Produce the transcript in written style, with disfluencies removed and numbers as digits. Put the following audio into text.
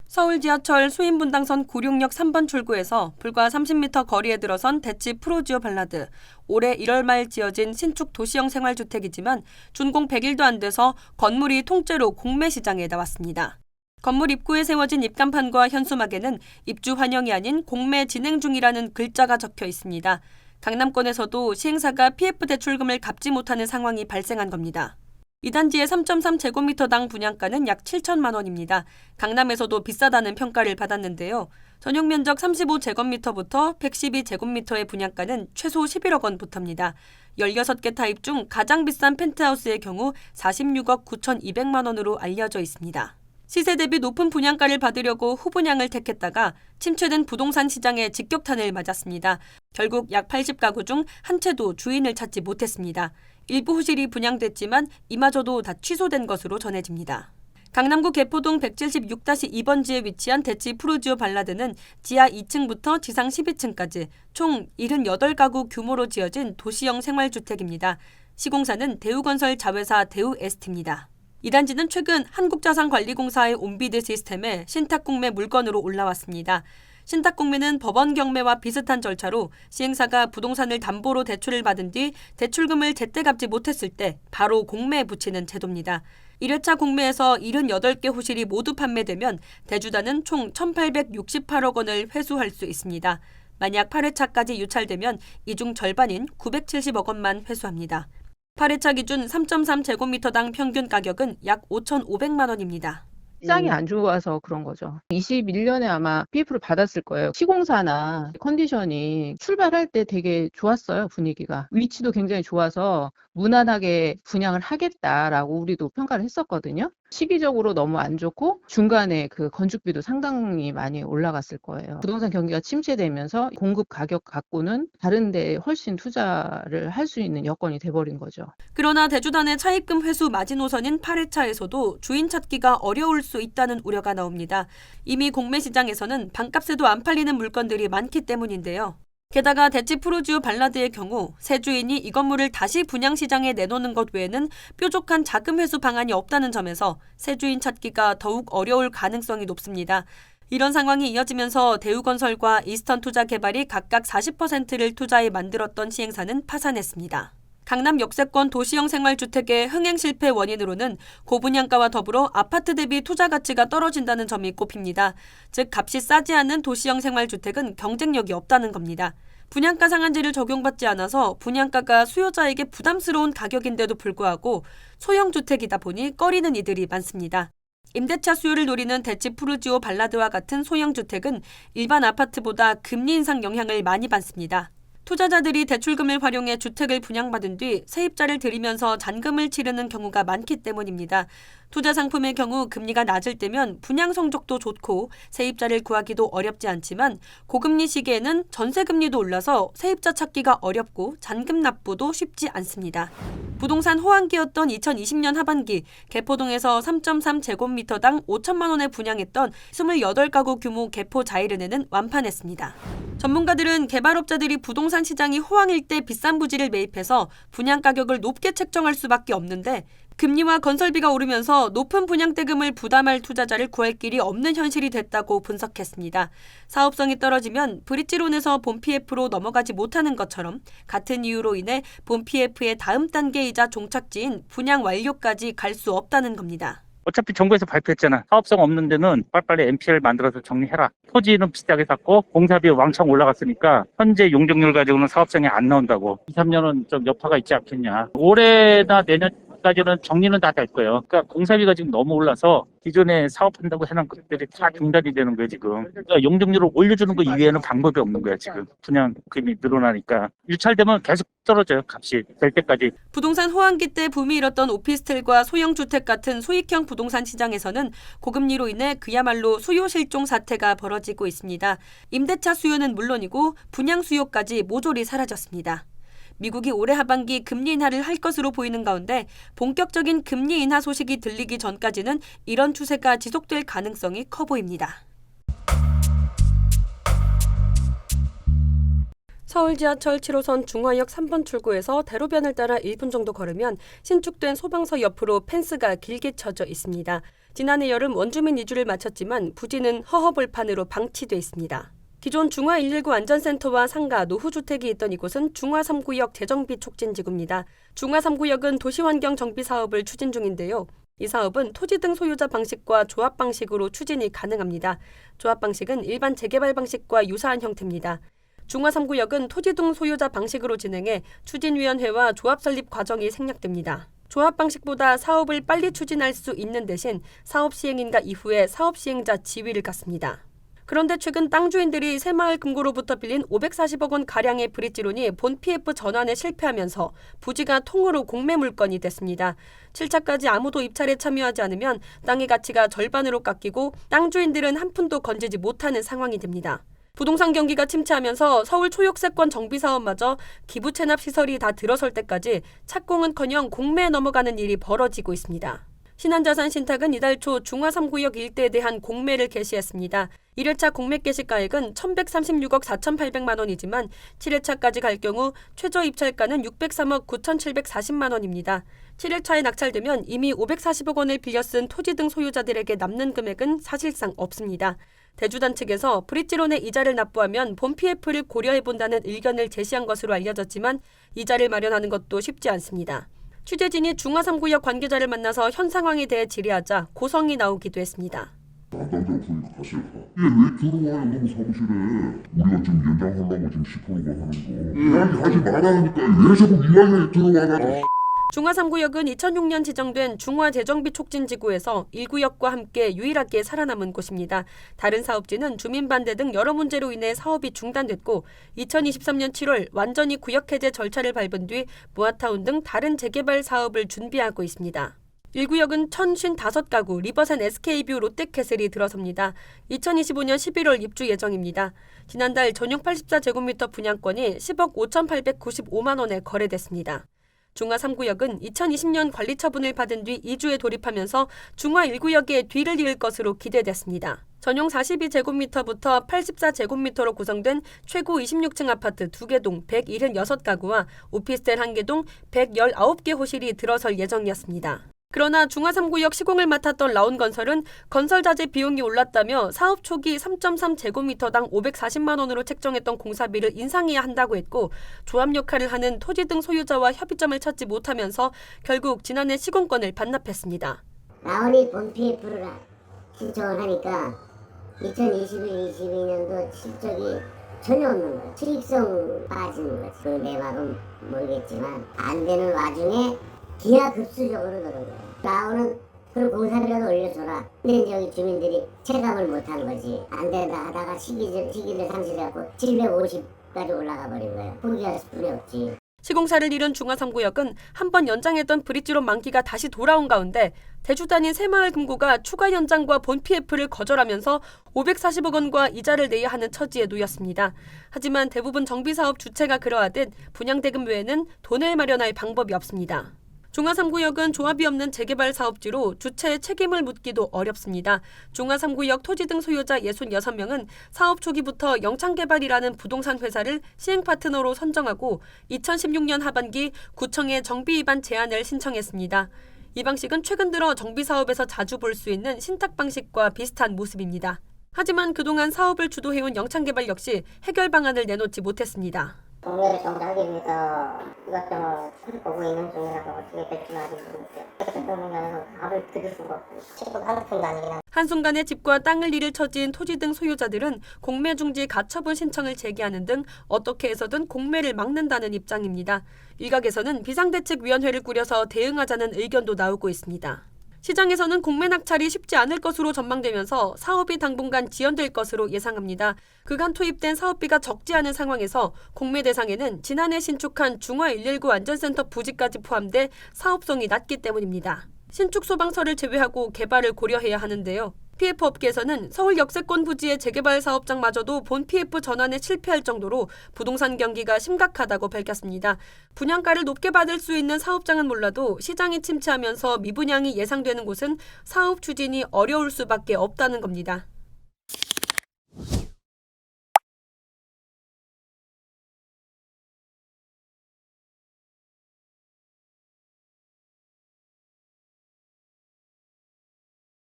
서울 지하철 수인분당선 구룡역 3번 출구에서 불과 30m 거리에 들어선 대치 프로지오 발라드. 올해 1월 말 지어진 신축 도시형 생활주택이지만 준공 100일도 안 돼서 건물이 통째로 공매시장에 나왔습니다. 건물 입구에 세워진 입간판과 현수막에는 입주 환영이 아닌 공매 진행 중이라는 글자가 적혀 있습니다. 강남권에서도 시행사가 PF 대출금을 갚지 못하는 상황이 발생한 겁니다. 이 단지의 3.3제곱미터당 분양가는 약 7천만 원입니다. 강남에서도 비싸다는 평가를 받았는데요. 전용 면적 35제곱미터부터 112제곱미터의 분양가는 최소 11억 원부터입니다. 16개 타입 중 가장 비싼 펜트하우스의 경우 46억 9,200만 원으로 알려져 있습니다. 시세 대비 높은 분양가를 받으려고 후분양을 택했다가 침체된 부동산 시장에 직격탄을 맞았습니다. 결국 약 80가구 중 한 채도 주인을 찾지 못했습니다. 일부 호실이 분양됐지만 이마저도 다 취소된 것으로 전해집니다. 강남구 개포동 176-2번지에 위치한 대치 프루지오 발라드는 지하 2층부터 지상 12층까지 총 78가구 규모로 지어진 도시형 생활주택입니다. 시공사는 대우건설 자회사 대우ST입니다. 이 단지는 최근 한국자산관리공사의 온비드 시스템에 신탁공매 물건으로 올라왔습니다. 신탁공매는 법원 경매와 비슷한 절차로 시행사가 부동산을 담보로 대출을 받은 뒤 대출금을 제때 갚지 못했을 때 바로 공매에 붙이는 제도입니다. 1회차 공매에서 78개 호실이 모두 판매되면 대주단은 총 1,868억 원을 회수할 수 있습니다. 만약 8회차까지 유찰되면 이 중 절반인 970억 원만 회수합니다. 8회차 기준 3.3제곱미터당 평균 가격은 약 5,500만 원입니다. 시장이 안 좋아서 그런 거죠. 21년에 아마 PF를 받았을 거예요. 시공사나 컨디션이 출발할 때 되게 좋았어요, 분위기가. 위치도 굉장히 좋아서 무난하게 분양을 하겠다라고 우리도 평가를 했었거든요. 시기적으로 너무 안 좋고 중간에 그 건축비도 상당히 많이 올라갔을 거예요. 부동산 경기가 침체되면서 공급 가격 갖고는 다른 데 훨씬 투자를 할 수 있는 여건이 돼버린 거죠. 그러나 대주단의 차입금 회수 마지노선인 8회차에서도 주인 찾기가 어려울 수 있다는 우려가 나옵니다. 이미 공매 시장에서는 반값에도 안 팔리는 물건들이 많기 때문인데요. 게다가 대치 프루지오 발라드의 경우 새 주인이 이 건물을 다시 분양시장에 내놓는 것 외에는 뾰족한 자금 회수 방안이 없다는 점에서 새 주인 찾기가 더욱 어려울 가능성이 높습니다. 이런 상황이 이어지면서 대우건설과 이스턴투자개발이 각각 40%를 투자해 만들었던 시행사는 파산했습니다. 강남 역세권 도시형 생활주택의 흥행 실패 원인으로는 고분양가와 더불어 아파트 대비 투자 가치가 떨어진다는 점이 꼽힙니다. 즉 값이 싸지 않은 도시형 생활주택은 경쟁력이 없다는 겁니다. 분양가 상한제를 적용받지 않아서 분양가가 수요자에게 부담스러운 가격인데도 불구하고 소형 주택이다 보니 꺼리는 이들이 많습니다. 임대차 수요를 노리는 대치 프루지오 발라드와 같은 소형 주택은 일반 아파트보다 금리 인상 영향을 많이 받습니다. 투자자들이 대출금을 활용해 주택을 분양받은 뒤 세입자를 들이면서 잔금을 치르는 경우가 많기 때문입니다. 투자 상품의 경우 금리가 낮을 때면 분양 성적도 좋고 세입자를 구하기도 어렵지 않지만 고금리 시기에는 전세금리도 올라서 세입자 찾기가 어렵고 잔금 납부도 쉽지 않습니다. 부동산 호황기였던 2020년 하반기 개포동에서 3.3제곱미터당 5천만 원에 분양했던 28가구 규모 개포 자이른에는 완판했습니다. 전문가들은 개발업자들이 부동산 시장이 호황일 때 비싼 부지를 매입해서 분양 가격을 높게 책정할 수밖에 없는데 금리와 건설비가 오르면서 높은 분양대금을 부담할 투자자를 구할 길이 없는 현실이 됐다고 분석했습니다. 사업성이 떨어지면 브릿지론에서 본 PF로 넘어가지 못하는 것처럼 같은 이유로 인해 본 PF의 다음 단계이자 종착지인 분양 완료까지 갈 수 없다는 겁니다. 어차피 정부에서 발표했잖아. 사업성 없는 데는 빨리빨리 NPL 만들어서 정리해라. 토지는 비싸게 샀고 공사비 왕창 올라갔으니까 현재 용적률 가지고는 사업성이 안 나온다고. 2, 3년은 좀 여파가 있지 않겠냐. 올해나 내년까지는 정리는 다 될 거예요. 그러니까 공사비가 지금 너무 올라서 기존에 사업한다고 해놓은 것들이 다 중단이 되는 거예요, 지금. 그러니까 용적률을 올려주는 거 이외에는 방법이 없는 거야, 지금. 분양금이 늘어나니까. 유찰되면 계속 떨어져요, 값이. 될 때까지. 부동산 호황기 때 붐이 일었던 오피스텔과 소형주택 같은 수익형 부동산 시장에서는 고금리로 인해 그야말로 수요 실종 사태가 벌어지고 있습니다. 임대차 수요는 물론이고 분양 수요까지 모조리 사라졌습니다. 미국이 올해 하반기 금리 인하를 할 것으로 보이는 가운데 본격적인 금리 인하 소식이 들리기 전까지는 이런 추세가 지속될 가능성이 커 보입니다. 서울 지하철 7호선 중화역 3번 출구에서 대로변을 따라 1분 정도 걸으면 신축된 소방서 옆으로 펜스가 길게 쳐져 있습니다. 지난해 여름 원주민 이주를 마쳤지만 부지는 허허벌판으로 방치돼 있습니다. 기존 중화 119 안전센터와 상가, 노후주택이 있던 이곳은 중화 3구역 재정비 촉진지구입니다. 중화 3구역은 도시환경 정비 사업을 추진 중인데요. 이 사업은 토지 등 소유자 방식과 조합 방식으로 추진이 가능합니다. 조합 방식은 일반 재개발 방식과 유사한 형태입니다. 중화 3구역은 토지 등 소유자 방식으로 진행해 추진위원회와 조합 설립 과정이 생략됩니다. 조합 방식보다 사업을 빨리 추진할 수 있는 대신 사업 시행인가 이후에 사업 시행자 지위를 갖습니다. 그런데 최근 땅 주인들이 새마을금고로부터 빌린 540억 원 가량의 브릿지론이 본 PF 전환에 실패하면서 부지가 통으로 공매 물건이 됐습니다. 7차까지 아무도 입찰에 참여하지 않으면 땅의 가치가 절반으로 깎이고 땅 주인들은 한 푼도 건지지 못하는 상황이 됩니다. 부동산 경기가 침체하면서 서울 초역세권 정비 사업마저 기부 체납 시설이 다 들어설 때까지 착공은커녕 공매에 넘어가는 일이 벌어지고 있습니다. 신한자산 신탁은 이달 초 중화 3구역 일대에 대한 공매를 개시했습니다. 1회차 공매 개시가액은 1,136억 4,800만 원이지만 7회차까지 갈 경우 최저 입찰가는 603억 9,740만 원입니다. 7회차에 낙찰되면 이미 540억 원을 빌려 쓴 토지 등 소유자들에게 남는 금액은 사실상 없습니다. 대주단 측에서 브릿지론의 이자를 납부하면 본 PF를 고려해본다는 의견을 제시한 것으로 알려졌지만 이자를 마련하는 것도 쉽지 않습니다. 취재진이 중화 3구역 관계자를 만나서 현 상황에 대해 질의하자 고성이 나오기도 했습니다. 담당자가 보니까 가실까? 얘 왜 들어와요 너무 사무실에? 우리가 지금 연장하려고 지금 시끄러워 하는 거 이야기하지 말라니까 왜 자꾸 이야기에 들어와라. 중화 3구역은 2006년 지정된 중화재정비촉진지구에서 1구역과 함께 유일하게 살아남은 곳입니다. 다른 사업지는 주민 반대 등 여러 문제로 인해 사업이 중단됐고 2023년 7월 완전히 구역 해제 절차를 밟은 뒤 모아타운 등 다른 재개발 사업을 준비하고 있습니다. 1구역은 1,055가구 리버센 SK뷰 롯데캐슬이 들어섭니다. 2025년 11월 입주 예정입니다. 지난달 전용 84제곱미터 분양권이 10억 5,895만 원에 거래됐습니다. 중화 3구역은 2020년 관리처분을 받은 뒤 2주에 돌입하면서 중화 1구역의 뒤를 이을 것으로 기대됐습니다. 전용 42제곱미터부터 84제곱미터로 구성된 최고 26층 아파트 2개 동 176가구와 오피스텔 1개 동 119개 호실이 들어설 예정이었습니다. 그러나 중화 3구역 시공을 맡았던 라온건설은 건설자재 비용이 올랐다며 사업 초기 3.3제곱미터당 540만 원으로 책정했던 공사비를 인상해야 한다고 했고 조합 역할을 하는 토지 등 소유자와 협의점을 찾지 못하면서 결국 지난해 시공권을 반납했습니다. 라온이 본 PF를 신청을 하니까 2021-22년도 실적이 전혀 없는 거예요. 수익성 빠지는 거지. 그 내막은 모르겠지만 안 되는 와중에 기하급수적으로 늘은 거예요. 라온은 그런 공사비라도 올려줘라. 근데 이제 여기 주민들이 체감을 못한 거지. 안 된다 하다가 시기를 상실해갖고 750까지 올라가 버린 거예요. 포기할 수뿐이 없지. 시공사를 이룬 중화 3구역은 한번 연장했던 브릿지론 만기가 다시 돌아온 가운데 대주단인 새마을금고가 추가 연장과 본 PF를 거절하면서 540억 원과 이자를 내야 하는 처지에 놓였습니다. 하지만 대부분 정비사업 주체가 그러하듯 분양대금 외에는 돈을 마련할 방법이 없습니다. 중화 3구역은 조합이 없는 재개발 사업지로 주체의 책임을 묻기도 어렵습니다. 중화 3구역 토지 등 소유자 66명은 사업 초기부터 영창개발이라는 부동산 회사를 시행 파트너로 선정하고 2016년 하반기 구청에 정비 위반 제안을 신청했습니다. 이 방식은 최근 들어 정비 사업에서 자주 볼 수 있는 신탁 방식과 비슷한 모습입니다. 하지만 그동안 사업을 주도해온 영창개발 역시 해결 방안을 내놓지 못했습니다. 공매를 정리하기 위해서 이것저것 보고 있는 중이라서 어떻게 될지 아직 모르겠어요. 그렇게 보면 답을 드릴 수가 없고 지금 한푼도 아니긴 한데. 한순간에 집과 땅을 잃을 처지인 토지 등 소유자들은 공매 중지 가처분 신청을 제기하는 등 어떻게 해서든 공매를 막는다는 입장입니다. 일각에서는 비상대책위원회를 꾸려서 대응하자는 의견도 나오고 있습니다. 시장에서는 공매 낙찰이 쉽지 않을 것으로 전망되면서 사업이 당분간 지연될 것으로 예상합니다. 그간 투입된 사업비가 적지 않은 상황에서 공매 대상에는 지난해 신축한 중화 119 안전센터 부지까지 포함돼 사업성이 낮기 때문입니다. 신축 소방서를 제외하고 개발을 고려해야 하는데요. PF 업계에서는 서울 역세권 부지의 재개발 사업장마저도 본 PF 전환에 실패할 정도로 부동산 경기가 심각하다고 밝혔습니다. 분양가를 높게 받을 수 있는 사업장은 몰라도 시장이 침체하면서 미분양이 예상되는 곳은 사업 추진이 어려울 수밖에 없다는 겁니다.